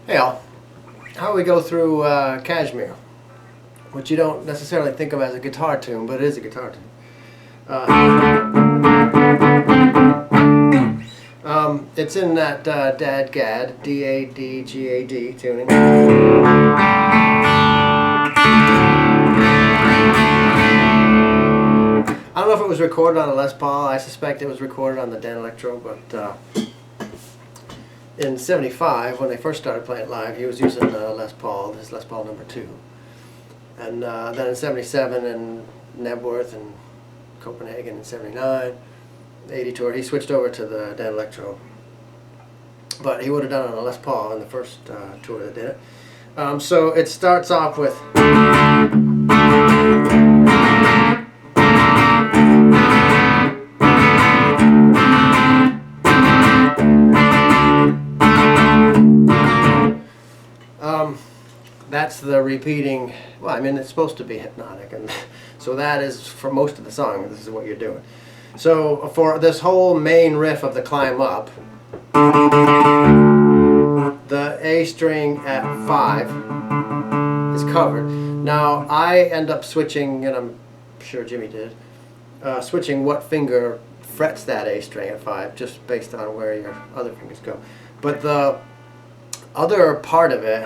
Hey all, how we go through Kashmir, which you don't necessarily think of as a guitar tune, but it is a guitar tune. It's in that Dad-Gad, D-A-D-G-A-D tuning. I don't know if it was recorded on a Les Paul. I suspect it was recorded on the Dan Electro, but in '75, when they first started playing it live, he was using Les Paul, his Les Paul number 2. And then in '77 in Nebworth and Copenhagen in '79, the '80 tour, he switched over to the Dan Electro. But he would have done it on a Les Paul in the first tour that did it. So it starts off with that's the repeating. Well, I mean, it's supposed to be hypnotic, and so that is for most of the song. This is what you're doing. So for this whole main riff of the climb up, the A string at 5 is covered. Now I end up switching, and I'm sure Jimmy did, switching what finger frets that A string at 5, just based on where your other fingers go. But the other part of it,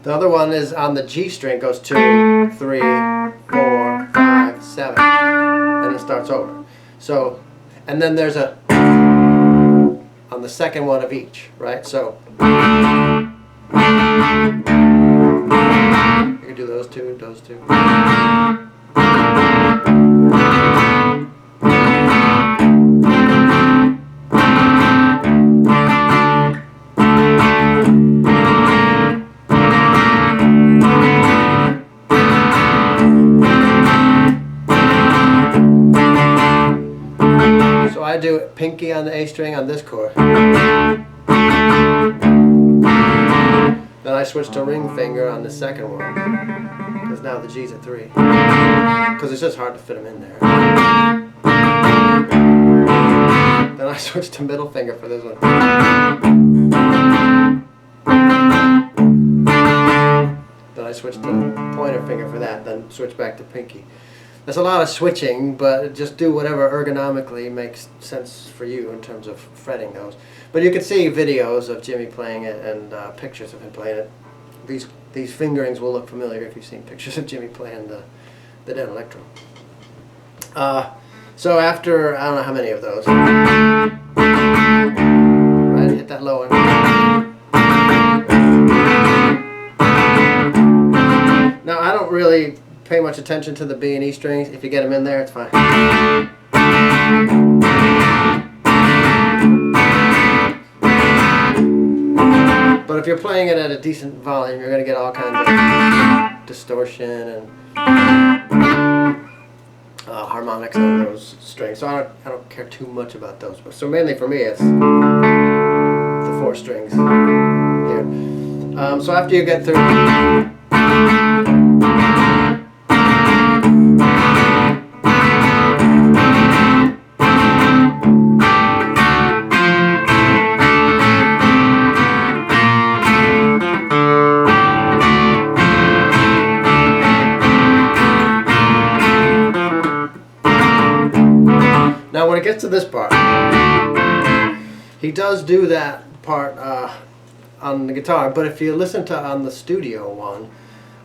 the other one is on the G string, goes 2, 3, 4, 5, 7, and it starts over. So, and then there's a on the second one of each, right? So you can do those two, those two. I do it pinky on the A string on this chord. Then I switch to ring finger on the second one, because now the G's at 3. Because it's just hard to fit them in there. Then I switch to middle finger for this one. Then I switch to pointer finger for that, then switch back to pinky. There's a lot of switching, but just do whatever ergonomically makes sense for you in terms of fretting those. But you can see videos of Jimmy playing it and pictures of him playing it. These fingerings will look familiar if you've seen pictures of Jimmy playing the Dan Electro. So after, I don't know how many of those, right, hit that low one. Now I don't really pay much attention to the B and E strings. If you get them in there, it's fine. But if you're playing it at a decent volume, you're going to get all kinds of distortion and harmonics on those strings. So I don't care too much about those. But so mainly for me, it's the 4 strings here. So after you get through. Now when it gets to this part, he does do that part on the guitar, but if you listen to on the studio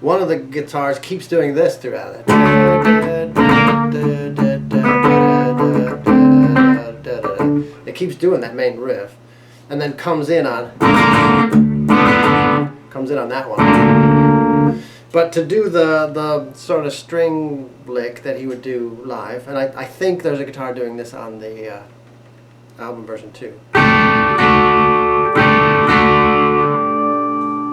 one of the guitars keeps doing this throughout it. It keeps doing that main riff, and then comes in on that one. But to do the sort of string lick that he would do live, and I think there's a guitar doing this on the album version too.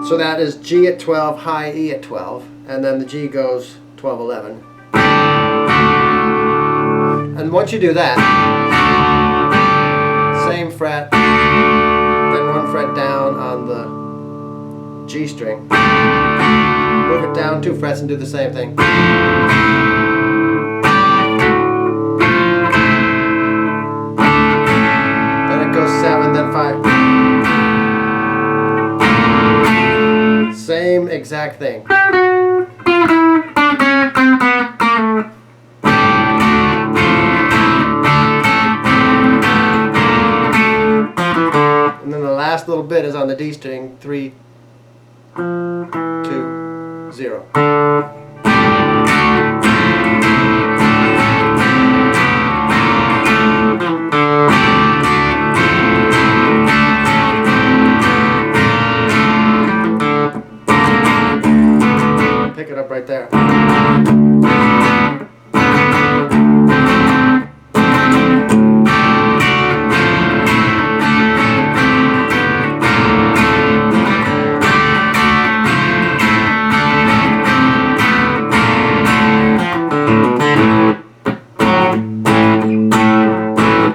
So that is G at 12, high E at 12, and then the G goes 12, 11. And once you do that, same fret, then 1 fret down on the G string. Move it down 2 frets and do the same thing. then 5. Same exact thing. And then the last little bit is on the D string, 3, 2, 0. Pick it up right there.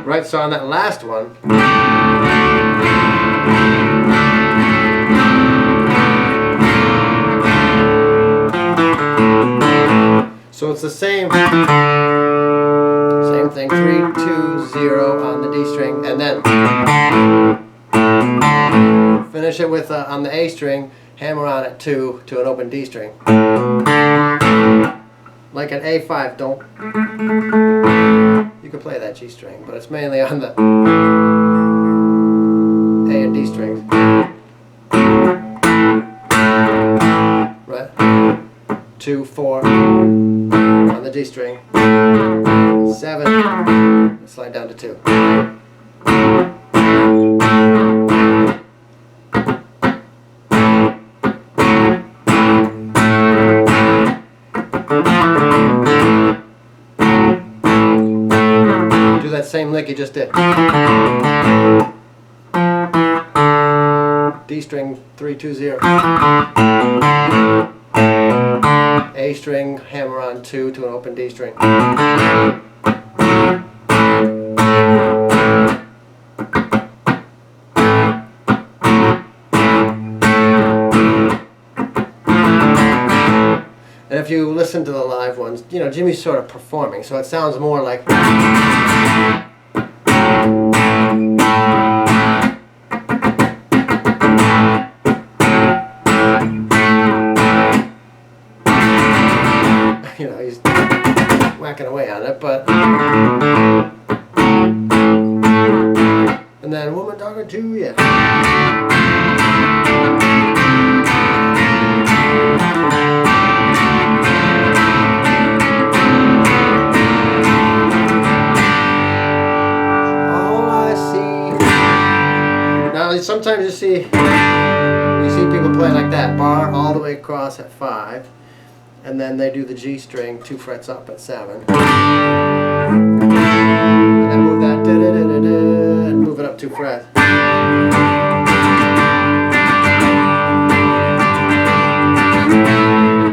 Right, so on that last one, so it's the same thing, 3, 2, 0 on the D string, and then finish it with on the A string, hammer on at 2 to an open D string. Like an A5, don't. You could play that G string, but it's mainly on the A and D strings. Right? 2, 4 on the D string. 7, slide down to 2. Do that same lick you just did. D string, 3, 2, 0. A string, hammer on 2 to an open D string. And if you listen to the live ones, you know, Jimmy's sort of performing, so it sounds more like. You know, he's whacking away on it, but. And then woman, dog, or two, yeah. Sometimes you see people play like that, bar all the way across at 5, and then they do the G string 2 frets up at 7, and then move that and move it up 2 frets.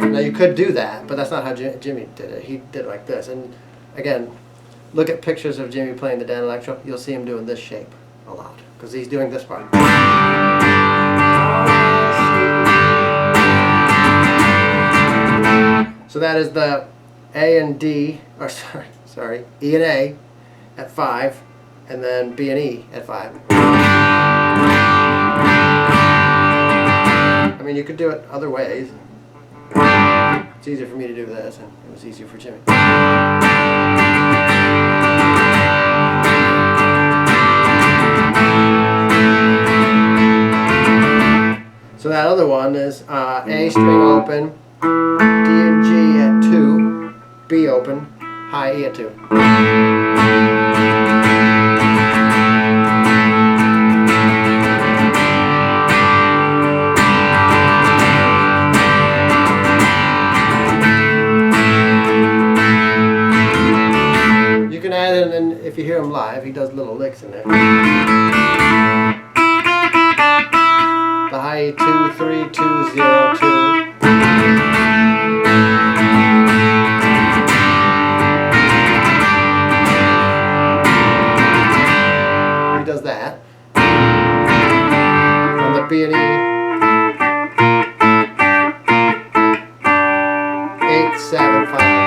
Now you could do that, but that's not how Jimmy did it. He did it like this. And again, look at pictures of Jimmy playing the Dan Electro. You'll see him doing this shape a lot, because he's doing this part. So that is the A and D, or sorry, E and A at 5, and then B and E at 5. I mean, you could do it other ways. It's easier for me to do this, and it was easier for Jimmy. So that other one is A string open, D and G at 2, B open, high E at 2. You can add in, and if you hear him live, he does little licks in there. The high E 2, 3, 2, 0, 2. He does that. On the B and E, 8, 7, 5.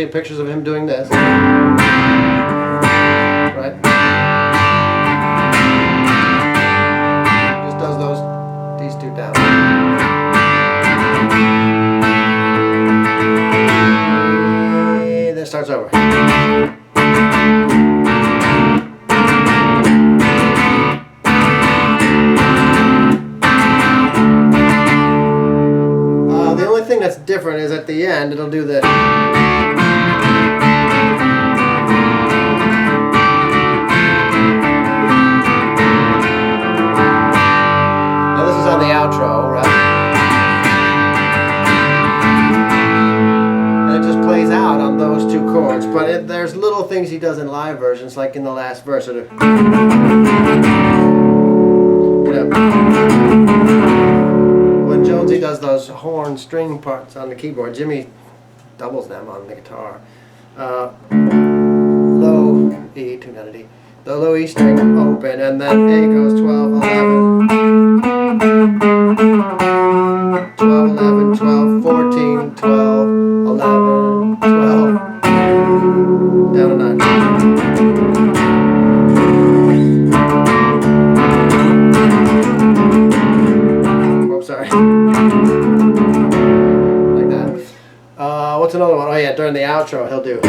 see pictures of him doing this. Right? Just does these two down. And then starts over. The only thing that's different is at the end it'll do this. The outro, right? And it just plays out on those two chords, but there's little things he does in live versions, like in the last verse. You know, when Jonesy does those horn string parts on the keyboard, Jimmy doubles them on the guitar. Low E, tune down to D. The low E string open, and then A goes 12, 11. 12, 11, 12, 14, 12, 11, 12, down to 9. Oh, sorry. Like that. What's another one? Oh yeah, during the outro he'll do.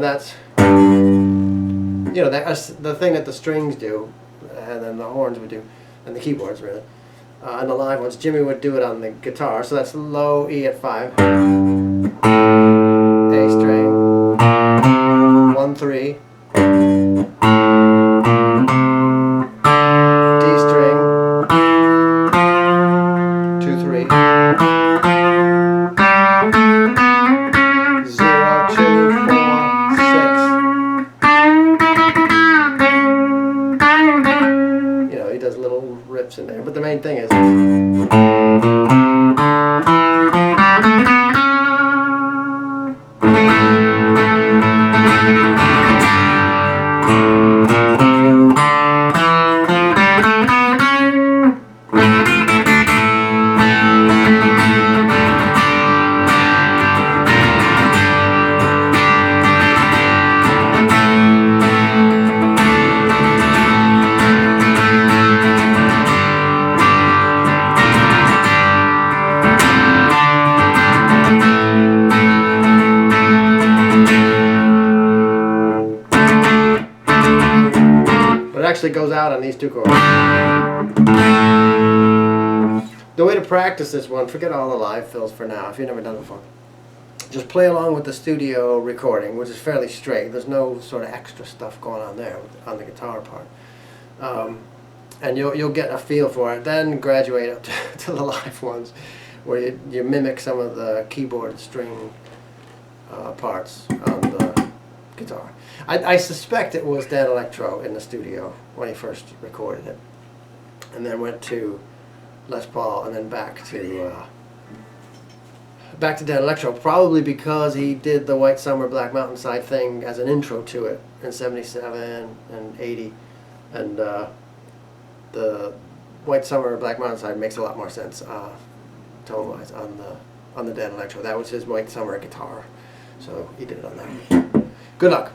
That's, you know, that's the thing that the strings do, and then the horns would do, and the keyboards really. And the live ones, Jimmy would do it on the guitar, so that's low E at 5, A string, 1, 3, D string, 2, 3, 0, 2, 4, 6. You know, he does little riffs in there, but the main thing is actually goes out on these two chords. The way to practice this one, forget all the live fills for now if you've never done it before. Just play along with the studio recording, which is fairly straight. There's no sort of extra stuff going on there on the guitar part. And you'll get a feel for it. Then graduate up to the live ones where you mimic some of the keyboard string parts on the guitar. I suspect it was Dan Electro in the studio when he first recorded it, and then went to Les Paul, and then back to Dan Electro, probably because he did the White Summer Black Mountainside thing as an intro to it in '77 and '80, and the White Summer Black Mountainside makes a lot more sense tone-wise on the Dan Electro. That was his White Summer guitar, so he did it on that. Good luck.